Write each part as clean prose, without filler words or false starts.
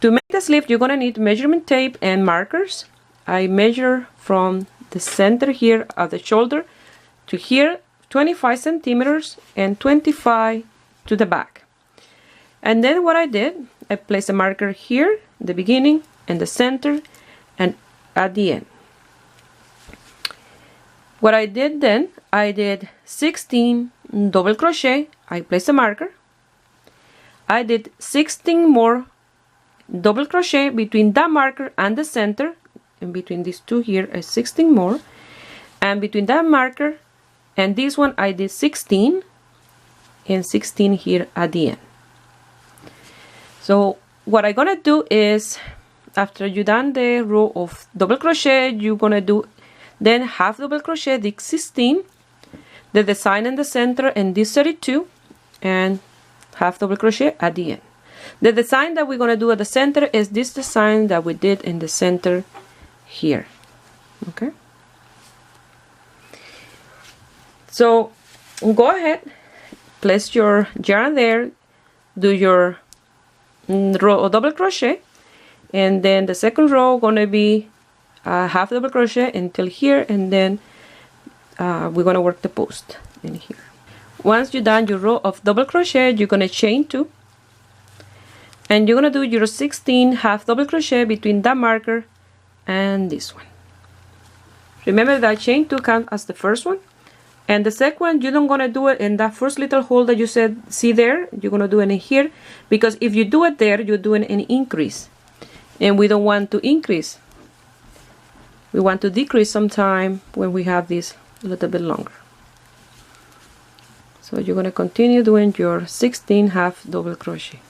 To make the sleeve, you're gonna need measurement tape and markers. I measure from the center here of the shoulder to here 25 centimeters and 25 to the back. And then what I did, I placed a marker here, the beginning and the center and at the end. What I did then, I did 16 double crochet, I placed a marker. I did 16 more double crochet between that marker and the center, and between these two here is 16 more, and between that marker and this one I did 16 and 16 here at the end. So what I'm gonna do is, after you done the row of double crochet, you're gonna do then half double crochet the 16, the design in the center and this 32, and half double crochet at the end. The design that we're gonna do at the center is this design that we did in the center here. Okay, so go ahead, place your yarn there, do your row of double crochet, and then the second row gonna be half double crochet until here, and then we're gonna work the post in here. Once you're done your row of double crochet, you're gonna chain 2, and you're gonna do your 16 half double crochet between that marker and this one. Remember that chain 2 counts as the first one, and the second one you don't gonna do it in that first little hole that you said see there. You're gonna do it in here, because if you do it there, you're doing an increase, and we don't want to increase. We want to decrease sometime when we have this a little bit longer. So you're gonna continue doing your 16 half double crochet.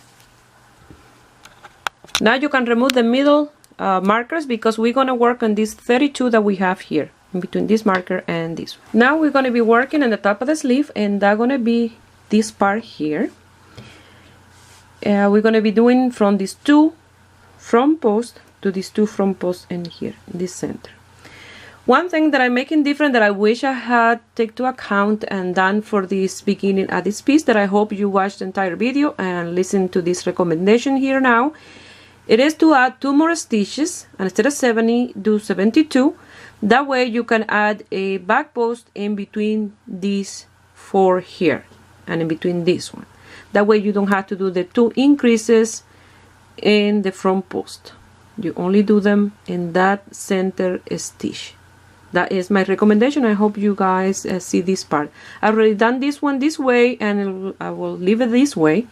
Now you can remove the middle markers, because we're gonna work on this 32 that we have here in between this marker and this one. Now we're gonna be working on the top of the sleeve, and that's gonna be this part here. We're gonna be doing from these 2 front posts to these 2 front posts in here in this center. One thing that I'm making different that I wish I had take to account and done for this beginning at this piece, that I hope you watched the entire video and listen to this recommendation here now, it is to add 2 more stitches, and instead of 70 do 72. That way you can add a back post in between these 4 here and in between this one. That way you don't have to do the 2 increases in the front post. You only do them in that center stitch. That is my recommendation. I hope you guys see this part. I've already done this one this way, and I will leave it this way,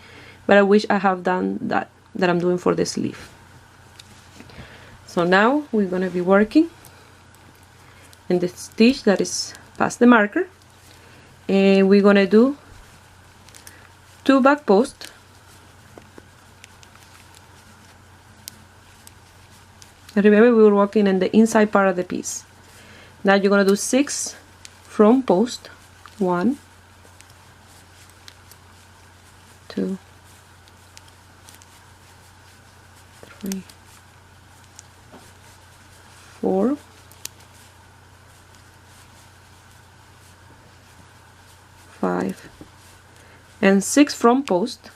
but I wish I have done that I'm doing for the sleeve. So now we're gonna be working in the stitch that is past the marker, and we're gonna do 2 back posts. And remember, we were working in the inside part of the piece. Now you're gonna do 6 front posts. 1, 2, 3, 4, 5, and 6 front posts,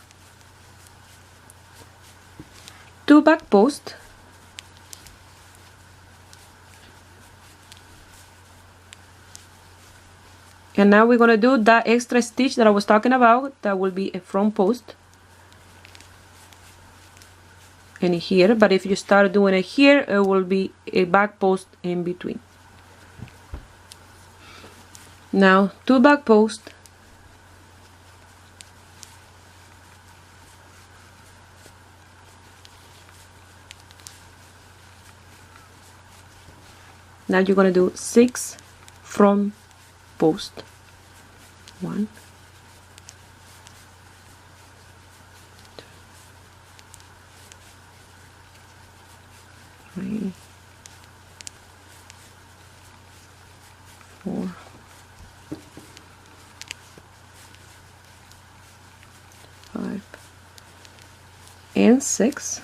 2 back posts, and now we're gonna do that extra stitch that I was talking about. That will be a front post in here, but if you start doing it here, it will be a back post in between. Now 2 back posts, now you're gonna do 6 front posts. 1, 3, 4, 5, and 6.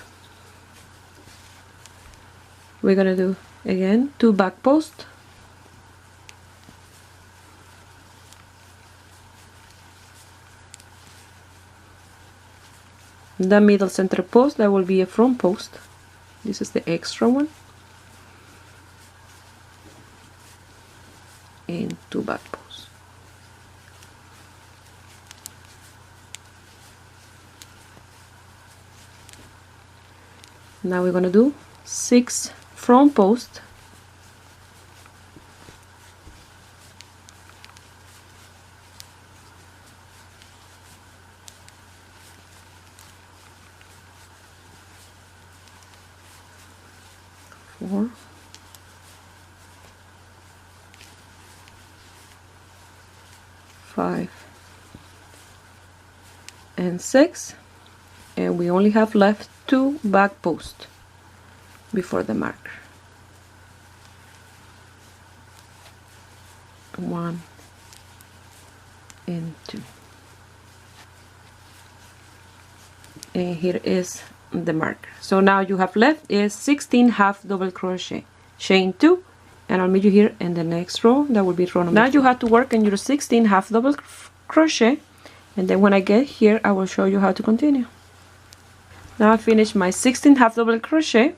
We're gonna do again 2 back posts, the middle center post, that will be a front post. This is the extra one, and 2 back posts. Now we're going to do 6 front posts, four, 5 and 6, and we only have left 2 back posts before the marker. 1 and 2, and here is the marker. So now you have left is 16 half double crochet, chain 2, and I'll meet you here in the next row. That will be row number 2. Now you have to work in your 16 half double crochet, and then when I get here I will show you how to continue. Now I finished my 16 half double crochet.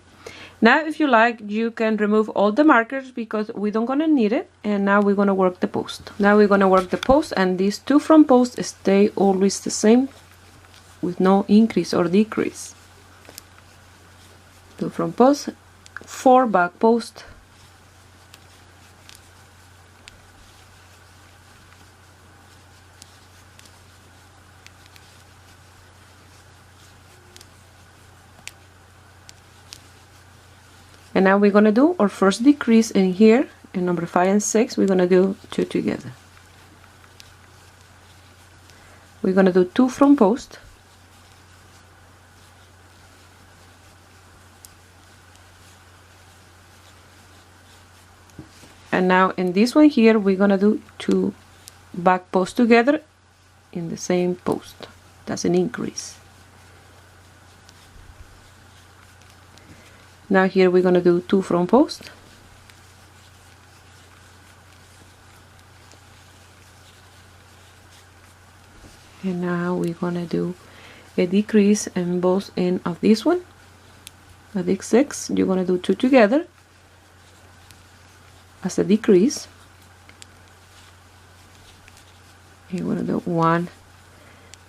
Now if you like, you can remove all the markers because we don't gonna need it, and now we're gonna work the post. Now we're gonna work the post, and these 2 front posts stay always the same with no increase or decrease. 2 front posts, 4 back posts, and now we're gonna do our first decrease in here in number 5 and 6. We're gonna do 2 together. We're gonna do 2 front posts, and now in this one here we're gonna do 2 back posts together in the same post. That's an increase. Now here we're gonna do 2 front posts, and now we're gonna do a decrease in both ends of this one. A big 6, you're gonna do 2 together as a decrease. You're gonna do 1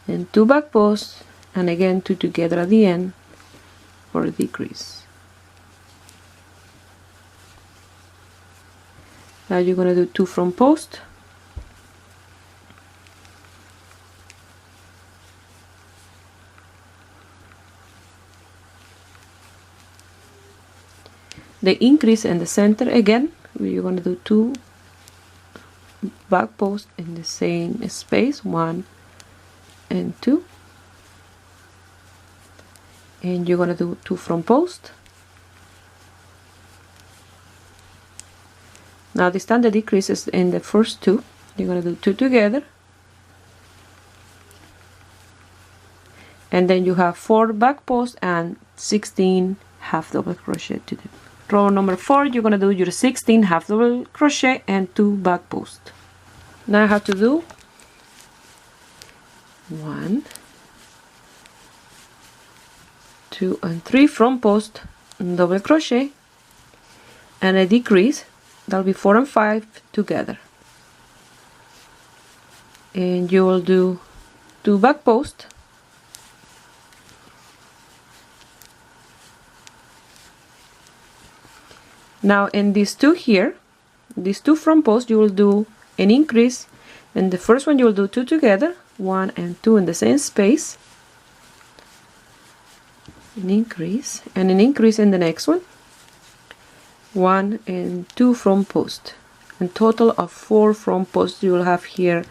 and 2 back posts, and again 2 together at the end for a decrease. Now you're gonna do 2 front posts, the increase in the center again. You're gonna do 2 back posts in the same space, 1 and 2, and you're gonna do 2 front posts. Now this time the decrease is in the first 2. You're gonna do 2 together, and then you have 4 back posts and 16 half double crochet to do. Row number 4, you're gonna do your 16 half double crochet and 2 back posts. Now I have to do 1, 2 and 3 front posts, double crochet, and a decrease. That'll be 4 and 5 together, and you will do 2 back posts, now in these 2 here, these 2 front posts, you will do an increase. In the first one you will do 2 together, 1 and 2 in the same space, an increase, and an increase in the next one, 1 and 2 front posts, and total of 4 front posts you will have here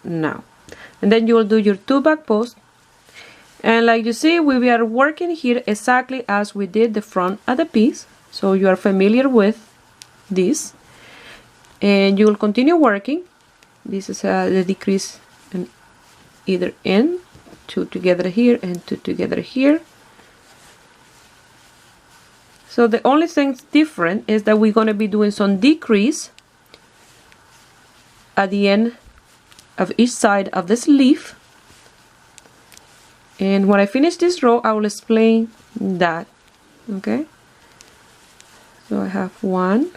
now. And then you will do your 2 back posts, and like you see, we are working here exactly as we did the front of the piece, so you are familiar with this, and you will continue working. This is the decrease in either end, 2 together here and 2 together here. So the only thing different is that we're going to be doing some decrease at the end of each side of the sleeve, And when I finish this row, I will explain that. Okay, so I have 1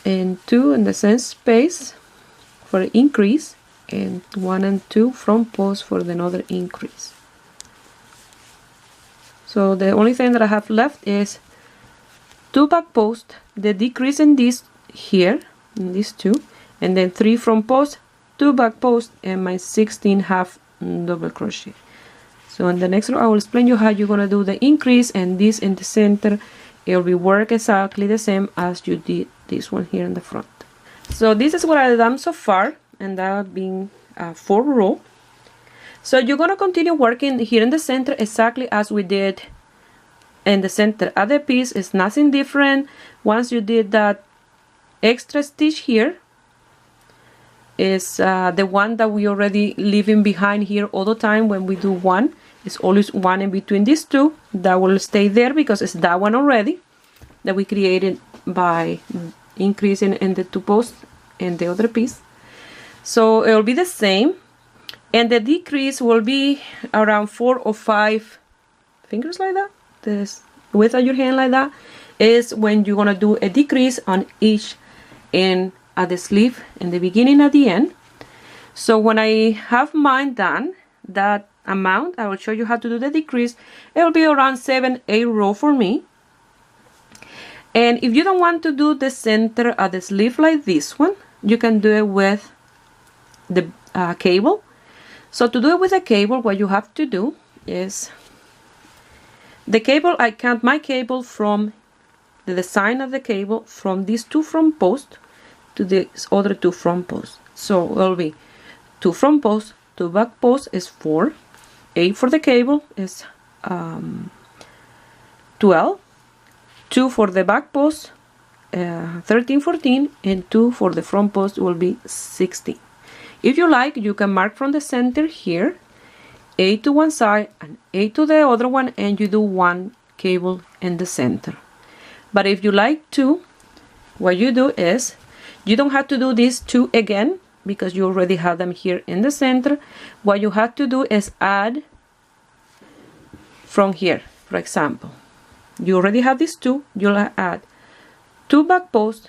and 2 in the same space for increase, and 1 and 2 front post for another increase. So the only thing that I have left is 2 back post, the decrease in this here, in these 2, and then 3 front post, 2 back post, and my 16 half double crochet. So in the next row I will explain you how you're gonna do the increase, and this in the center it will be work exactly the same as you did this one here in the front. So this is what I've done so far, and that being 4 row. So you're gonna continue working here in the center exactly as we did in the center of the piece. It's nothing different. Once you did that extra stitch here, is the one that we already leaving behind here all the time. When we do one, it's always one in between these 2 that will stay there because it's that one already that we created by increasing in the 2 posts and the other piece. So it will be the same, and the decrease will be around 4 or 5 fingers like that. This width of your hand like that is when you're gonna do a decrease on each end at the sleeve in the beginning at the end. So when I have mine done, that amount, I will show you how to do the decrease. It will be around 7-8 row for me. And if you don't want to do the center of the sleeve like this one, you can do it with the cable. So to do it with a cable, what you have to do is the cable, I count my cable from the design of the cable from these 2 front posts to the other 2 front posts. So it will be 2 front posts, 2 back posts is 4, 8 for the cable is 12, 2 for the back post 13, 14, and 2 for the front post will be 16. If you like, you can mark from the center here 8 to one side and 8 to the other one, and you do 1 cable in the center. But if you like to, what you do is you don't have to do these 2 again because you already have them here in the center. What you have to do is add from here. For example, you already have these 2, you'll add 2 back posts,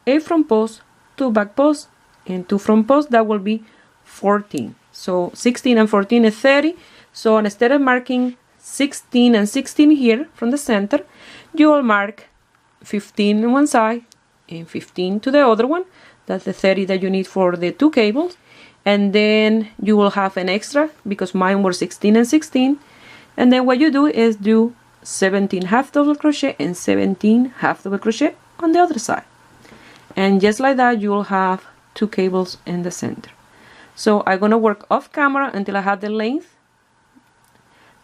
8 front posts, 2 back posts, and 2 front posts. That will be 14. So 16 and 14 is 30. So instead of marking 16 and 16 here from the center, you will mark 15 on one side and 15 to the other one. That's the 30 that you need for the 2 cables. And then you will have an extra because mine were 16 and 16. And then what you do is do 17 half double crochet and 17 half double crochet on the other side. And just like that, you will have 2 cables in the center. So I'm gonna work off camera until I have the length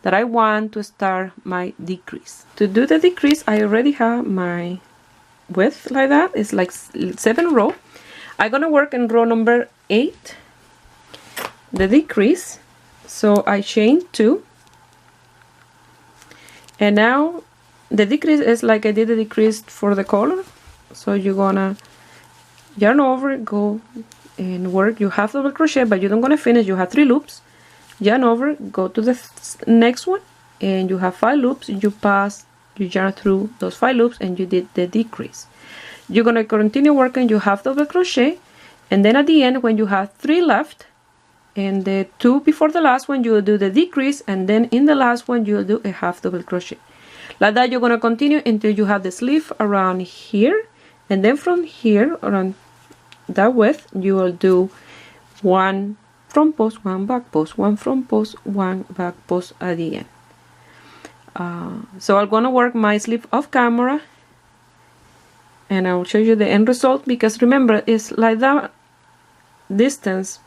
that I want to start my decrease. To do the decrease, I already have my width like that. It's like 7 row. I'm gonna work in row number 8, the decrease. So I chain 2, and now the decrease is like I did the decrease for the color. So you're gonna yarn over, go and work. You have double crochet, but you don't gonna finish. You have 3 loops. Yarn over, go to the next one, and you have 5 loops. You yarn through those 5 loops, and you did the decrease. You're gonna continue working. You have double crochet, and then at the end, when you have 3 left, and the 2 before the last one, you will do the decrease, and then in the last one, you will do a half double crochet. Like that, you're gonna continue until you have the sleeve around here, and then from here around that width, you will do 1 front post, 1 back post, 1 front post, 1 back post at the end. So I'm gonna work my sleeve off camera, and I will show you the end result, because remember, it's like that distance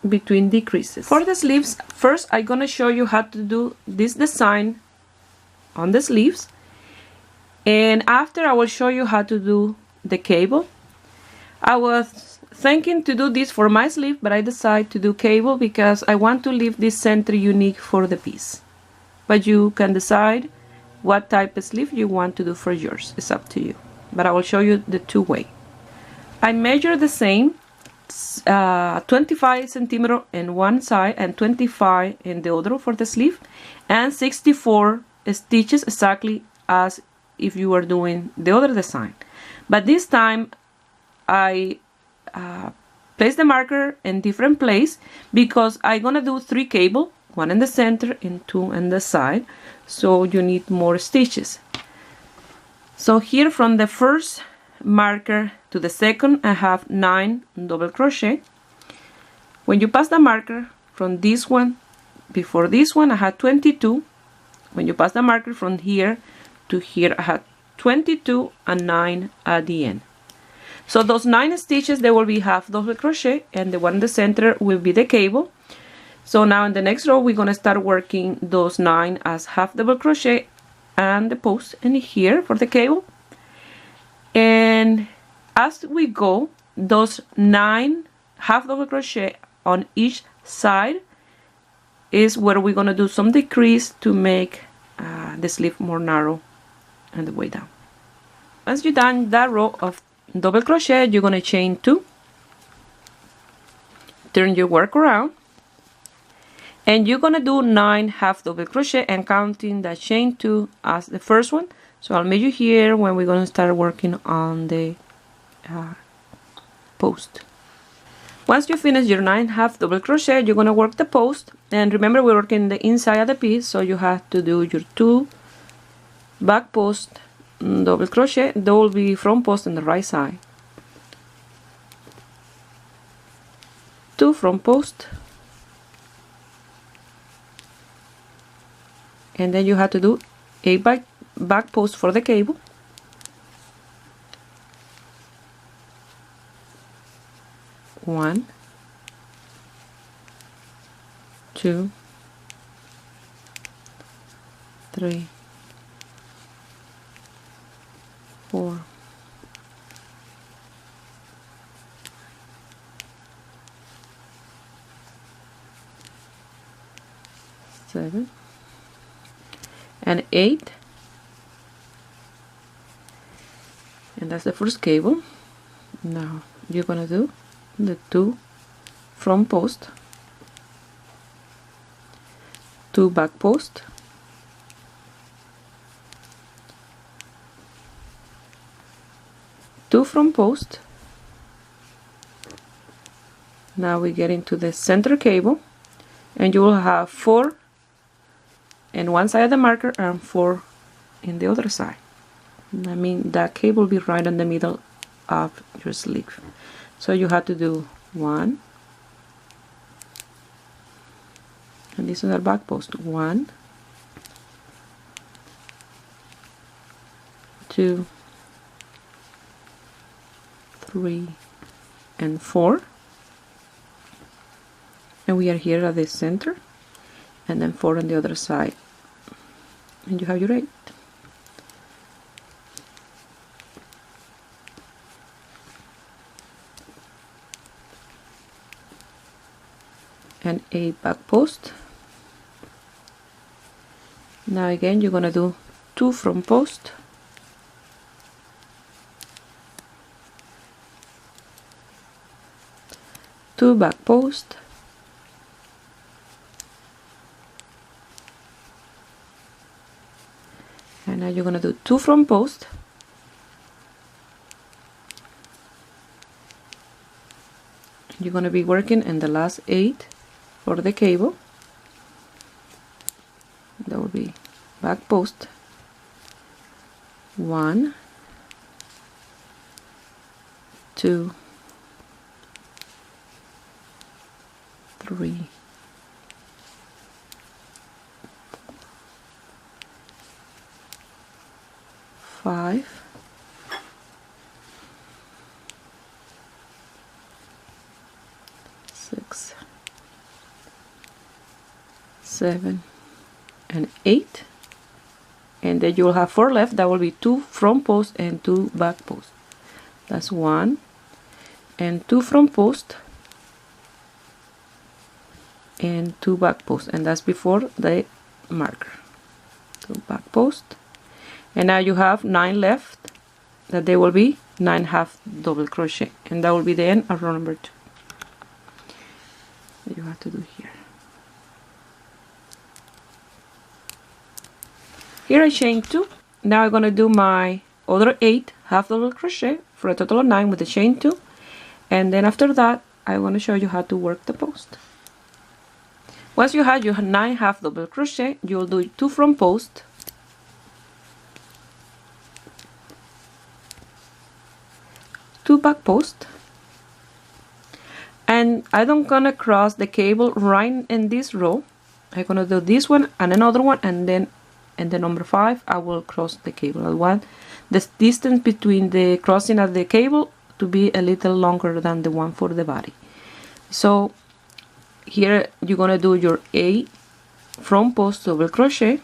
between decreases. For the sleeves, first I'm gonna show you how to do this design on the sleeves, and after I will show you how to do the cable. I was thinking to do this for my sleeve, but I decided to do cable because I want to leave this center unique for the piece. But you can decide what type of sleeve you want to do for yours. It's up to you. But I will show you the 2 way. I measure the same 25 centimeter in one side and 25 in the other for the sleeve, and 64 stitches exactly as if you were doing the other design. But this time I place the marker in different place because I'm gonna do 3 cable, 1 in the center and 2 in the side, so you need more stitches. So here from the first marker to the second I have 9 double crochet. When you pass the marker from this one, before this one I had 22. When you pass the marker from here to here I had 22 and 9 at the end. So those 9 stitches, they will be half double crochet, and the one in the center will be the cable. So now in the next row we're gonna start working those 9 as half double crochet and the post in here for the cable. And as we go, those 9 half double crochet on each side is where we're gonna do some decrease to make the sleeve more narrow on the way down. Once you're done that row of double crochet, you're gonna chain 2, turn your work around, and you're gonna do 9 half double crochet and counting that chain 2 as the first one. So I'll meet you here when we're gonna start working on the post. Once you finish your 9 half double crochet, you're gonna work the post, and remember we're working the inside of the piece, so you have to do your 2 back post double crochet. There will be front post on the right side, 2 front post, and then you have to do a back post for the cable, 1, 2, 3, 4, 7, and 8, and that's the first cable. Now you're gonna do the 2 front post, 2 back post, 2 front post. Now we get into the center cable, and you will have 4 in one side of the marker and 4 in the other side. I mean that cable will be right in the middle of your sleeve. So you have to do 1, and this is our back post, 1, 2, 3, and 4, and we are here at the center, and then 4 on the other side, and you have your 8. And a back post. Now again you're gonna do 2 front post, 2 back post, and now you're gonna do 2 front post, you're gonna be working in the last 8 for the cable. That will be back post, 1, 2, 3, 5, 6, 7, and 8, and then you will have 4 left. That will be 2 front post and 2 back post. That's 1 and 2 front post and 2 back post, and that's before the marker. 2 back post, and now you have 9 left. That they will be 9 half double crochet, and that will be the end of row number 2. that you have to do here. Here I chain 2. Now I'm going to do my other 8 half double crochet for a total of 9 with the chain 2, and then after that I want to show you how to work the post. Once you have your 9 half double crochet, you'll do 2 front post, 2 back post, and I don't gonna cross the cable right in this row. I'm gonna do this one and another one, and then in the number 5 I will cross the cable. I want the distance between the crossing of the cable to be a little longer than the one for the body. So here you're gonna do your 8 front post double crochet.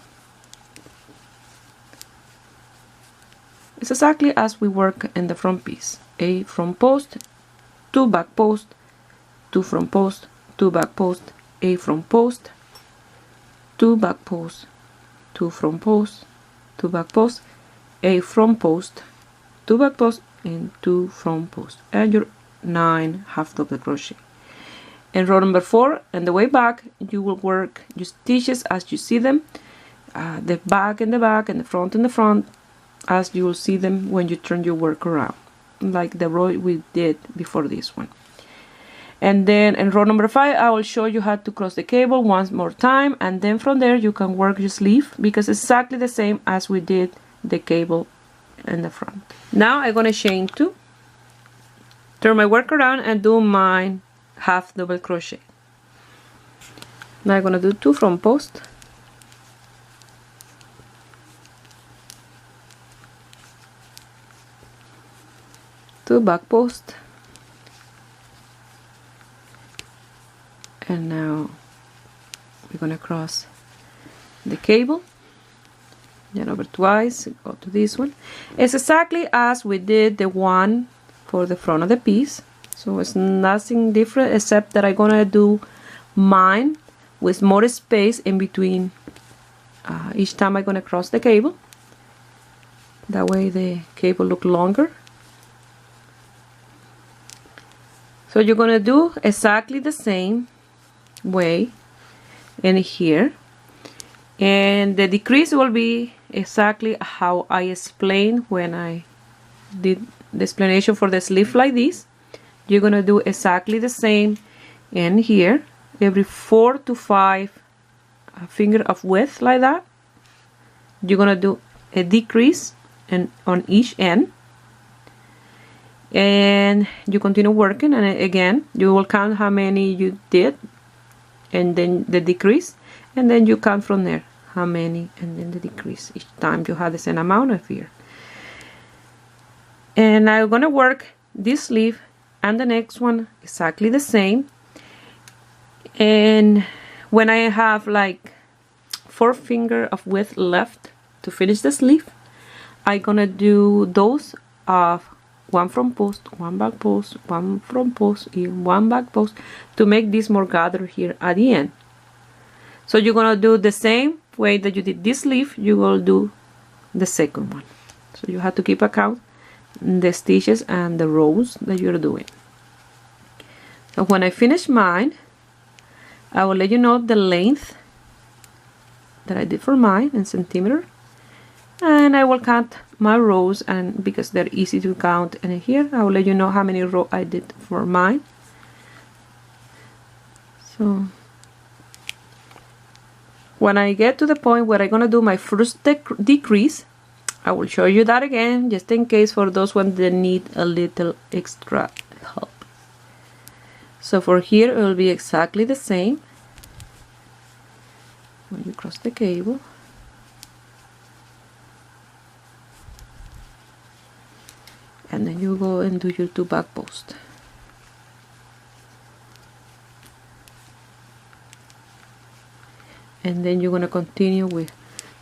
It's exactly as we work in the front piece. 8 front post, 2 back post, 2 front post, 2 back post, 8 front post, 2 back post, 2 front post, 2 back post, 8 front post, 2 back post, and 2 front post, and your 9 half double crochet. In row number 4, and the way back, you will work your stitches as you see them, the back and the back, and the front and the front, as you will see them when you turn your work around, like the row we did before this one. And then in row number 5, I will show you how to cross the cable once more time, and then from there you can work your sleeve, because it's exactly the same as we did the cable in the front. Now I'm gonna chain 2, turn my work around, and do my half double crochet. Now I'm gonna do 2 front post, 2 back post, and now we're gonna cross the cable, then over twice, go to this one. It's exactly as we did the one for the front of the piece, so it's nothing different, except that I'm gonna do mine with more space in between each time I'm gonna cross the cable. That way the cable look longer. So you're gonna do exactly the same way in here, and the decrease will be exactly how I explained when I did the explanation for the sleeve like this. You're gonna do exactly the same in here, every 4 to 5 finger of width like that. You're gonna do a decrease and on each end, and you continue working, and again you will count how many you did, and then the decrease, and then you count from there how many, and then the decrease each time you have the same amount of here. And I'm gonna work this sleeve and the next one exactly the same, and when I have like 4 finger of width left to finish the sleeve, I'm gonna do those of 1 front post, 1 back post, 1 front post, and 1 back post, to make this more gathered here at the end. So you're gonna do the same way that you did this sleeve, you will do the second one. So you have to keep account the stitches and the rows that you're doing. So when I finish mine, I will let you know the length that I did for mine in centimeter, and I will count my rows, and because they're easy to count, and here I will let you know how many rows I did for mine. So when I get to the point where I'm gonna do my first decrease, I will show you that again, just in case, for those ones that need a little extra help. So for here it will be exactly the same. When you cross the cable, and then you go and do your 2 back posts. And then you're going to continue with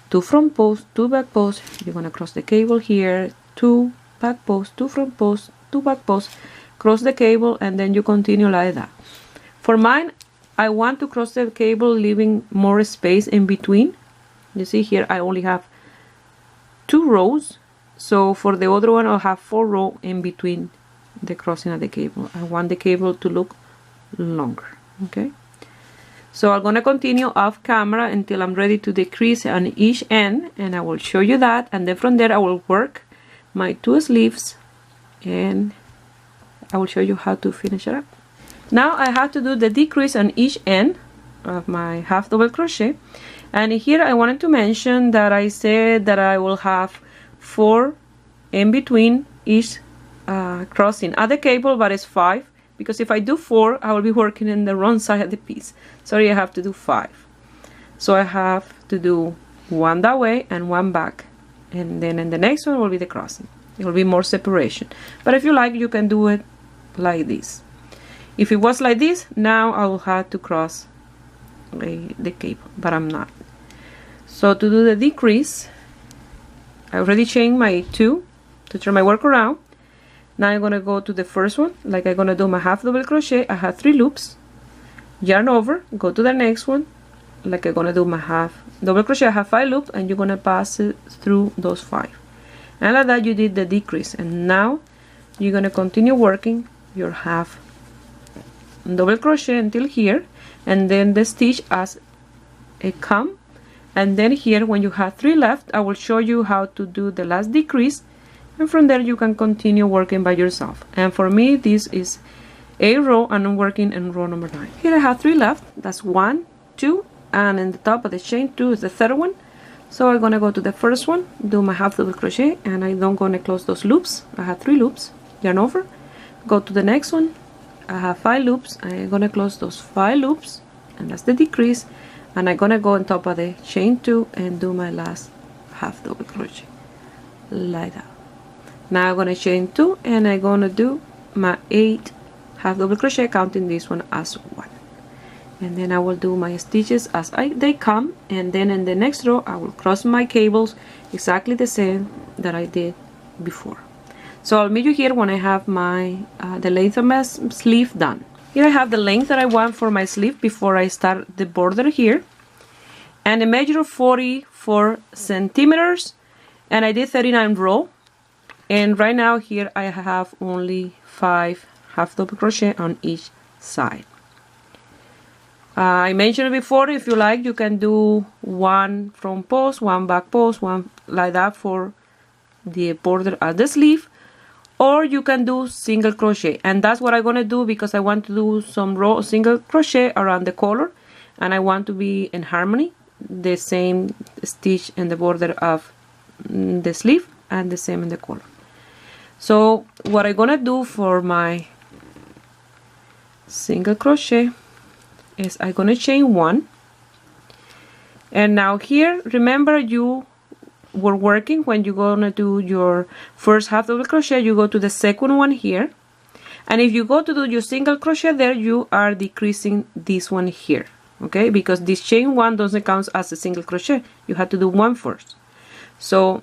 2 front posts, 2 back posts. You're going to cross the cable here, 2 back posts, 2 front posts, 2 back posts, cross the cable, and then you continue like that. For mine, I want to cross the cable leaving more space in between. You see here I only have 2 rows, so for the other one I'll have 4 rows in between the crossing of the cable. I want the cable to look longer, okay? So I'm gonna continue off camera until I'm ready to decrease on each end, and I will show you that, and then from there I will work my 2 sleeves and I will show you how to finish it up. Now I have to do the decrease on each end of my half double crochet, and here I wanted to mention that I said that I will have 4 in between each crossing at the cable, but it's 5 because if I do 4 I will be working in the wrong side of the piece. Sorry, I have to do 5. So I have to do 1 that way and 1 back, and then in the next one will be the crossing. It will be more separation, but if you like you can do it like this. If it was like this, now I will have to cross the cable, but I'm not. So to do the decrease, I already chained my 2 to turn my work around. Now I'm gonna go to the first one, like I'm gonna do my half double crochet. I have 3 loops, yarn over, go to the next one, like I'm gonna do my half double crochet. I have 5 loops, and you're gonna pass it through those 5, and like that you did the decrease. And now you're gonna continue working your half double crochet until here, and then the stitch as it come, and then here when you have 3 left I will show you how to do the last decrease, and from there you can continue working by yourself. And for me this is a row, and I'm working in row number 9. Here I have 3 left. That's 1, 2, and in the top of the chain 2 is the third one. So I'm gonna go to the first one, do my half double crochet, and I don't gonna close those loops. I have 3 loops, yarn over, go to the next one. I have 5 loops. I'm gonna close those 5 loops, and that's the decrease, and I'm gonna go on top of the chain 2 and do my last half double crochet like that. Now I'm gonna chain 2 and I'm gonna do my 8 half double crochet, counting this one as 1, and then I will do my stitches as they come, and then in the next row I will cross my cables exactly the same that I did before. So I'll meet you here when I have my the length of my sleeve done. Here I have the length that I want for my sleeve before I start the border here, and I measure 44 centimeters, and I did 39 row, and right now here I have only 5 half double crochet on each side. I mentioned before, if you like you can do 1 front post, 1 back post, 1 like that for the border of the sleeve, or you can do single crochet, and that's what I'm gonna do because I want to do some row single crochet around the collar, and I want to be in harmony, the same stitch in the border of the sleeve and the same in the collar. So what I'm gonna do for my single crochet is I'm gonna chain 1, and now here remember you were working when you're gonna do your first half double crochet, you go to the second one here, and if you go to do your single crochet there, you are decreasing this one here, okay, because this chain 1 doesn't count as a single crochet. You have to do 1 first. So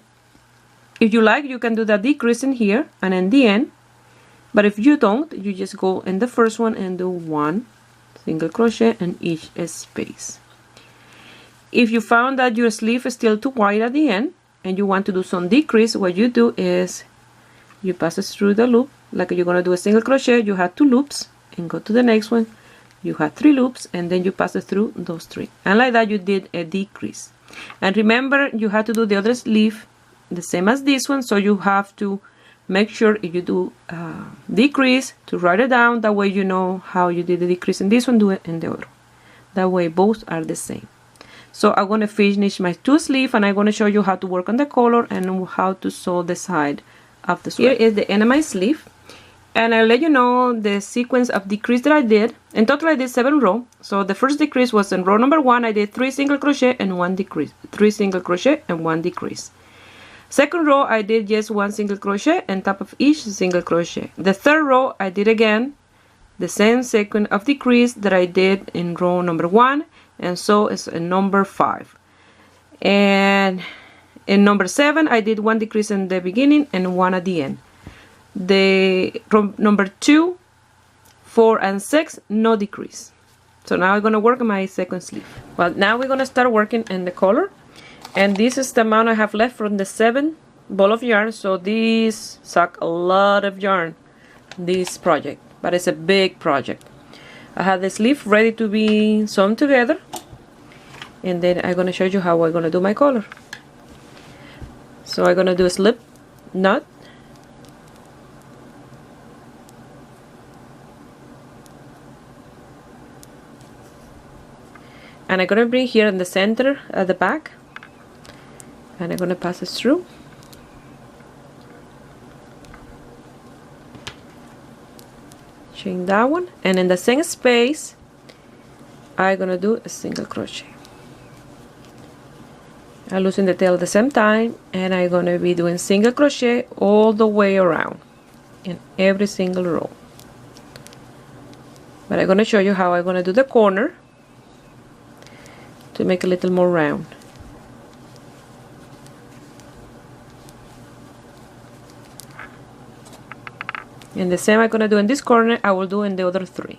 if you like you can do that decrease in here and in the end, but if you don't, you just go in the first one and do 1 single crochet in each space. If you found that your sleeve is still too wide at the end and you want to do some decrease, what you do is you pass it through the loop, like you're gonna do a single crochet, you have 2 loops, and go to the next one, you have 3 loops, and then you pass it through those 3, and like that you did a decrease. And remember you have to do the other sleeve the same as this one, so you have to make sure if you do decrease to write it down, that way you know how you did the decrease in this one, do it in the other, that way both are the same. So I'm going to finish my 2 sleeves, and I'm going to show you how to work on the collar and how to sew the side of the sweater. Here is the end of my sleeve, and I'll let you know the sequence of decrease that I did. In total I did 7 rows. So the first decrease was in row number 1, I did 3 single crochet and 1 decrease, 3 single crochet and 1 decrease. Second row I did just 1 single crochet on top of each single crochet. The third row I did again the same sequence of decrease that I did in row number 1, and so it's in number 5. And in number 7 I did 1 decrease in the beginning and 1 at the end. The number 2, 4 and 6 no decrease. So now I'm going to work on my second sleeve. Well, now we're going to start working in the collar, and this is the amount I have left from the 7 ball of yarn. So this sucked a lot of yarn, this project, but it's a big project. I have the sleeve ready to be sewn together, and then I'm gonna show you how I'm gonna do my collar. So I'm gonna do a slip knot, and I'm gonna bring here in the center at the back, and I'm gonna pass it through. Chain that one, and in the same space I'm gonna do a single crochet. I'm losing the tail at the same time, and I'm gonna be doing single crochet all the way around in every single row. But I'm gonna show you how I'm gonna do the corner to make a little more round. And the same I'm gonna do in this corner, I will do in the other three.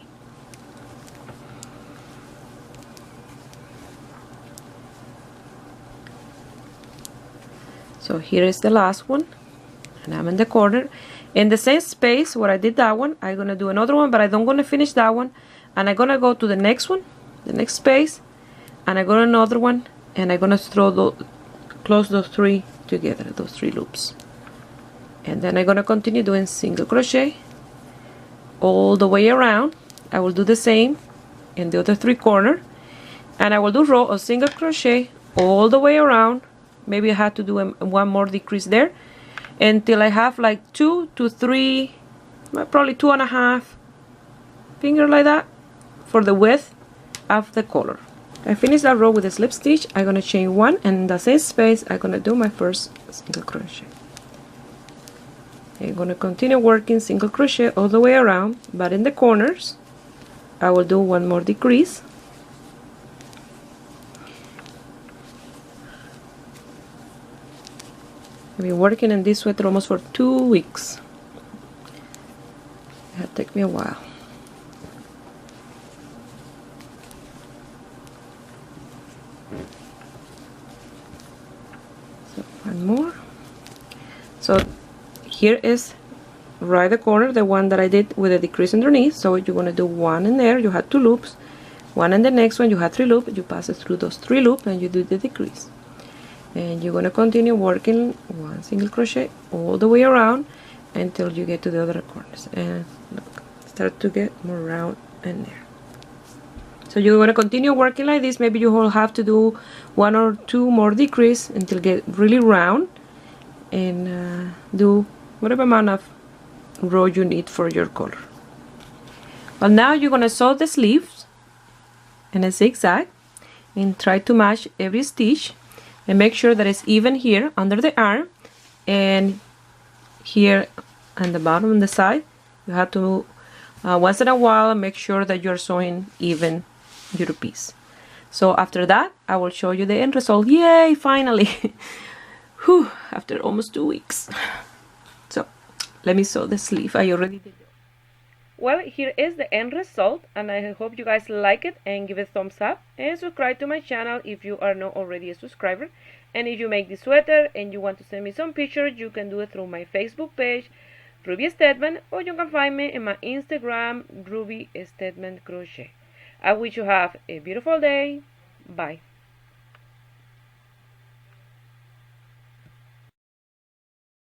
So here is the last one, and I'm in the corner. In the same space where I did that one, I'm gonna do another one, but I don't gonna finish that one, and I'm gonna go to the next one, the next space, and I go to another one, and I'm gonna close those three together, those three loops. And then I'm gonna continue doing single crochet all the way around. I will do the same in the other three corners, and I will do row of single crochet all the way around. Maybe I have to do one more decrease there until I have like 2 to 3, probably 2.5 fingers like that for the width of the collar. I finish that row with a slip stitch. I'm gonna chain one, and in the same space I'm gonna do my first single crochet. I'm gonna continue working single crochet all the way around, but in the corners I will do one more decrease. I've been working in this sweater almost for 2 weeks. It took me a while. So one more. So here is right the corner, the one that I did with a decrease underneath. So you're going to do one in there, you had 2 loops, one in the next one, you had 3 loops, you pass it through those 3 loops, and you do the decrease. And you're going to continue working one single crochet all the way around until you get to the other corners, and look, start to get more round in there. So you're going to continue working like this. Maybe you will have to do 1 or 2 more decrease until get really round, and do whatever amount of row you need for your collar. Well, now you're going to sew the sleeves in a zigzag and try to match every stitch, and make sure that it's even here under the arm, and here on the bottom on the side you have to once in a while make sure that you're sewing even your piece. So after that I will show you the end result. Yay, finally. Whew, after almost 2 weeks. So let me sew the sleeve. I already did it. Well, here is the end result, and I hope you guys like it and give it a thumbs up and subscribe to my channel if you are not already a subscriber. And if you make this sweater and you want to send me some pictures, you can do it through my Facebook page, Ruby Stedman, or you can find me in my Instagram, Ruby Stedman Crochet. I wish you have a beautiful day. Bye.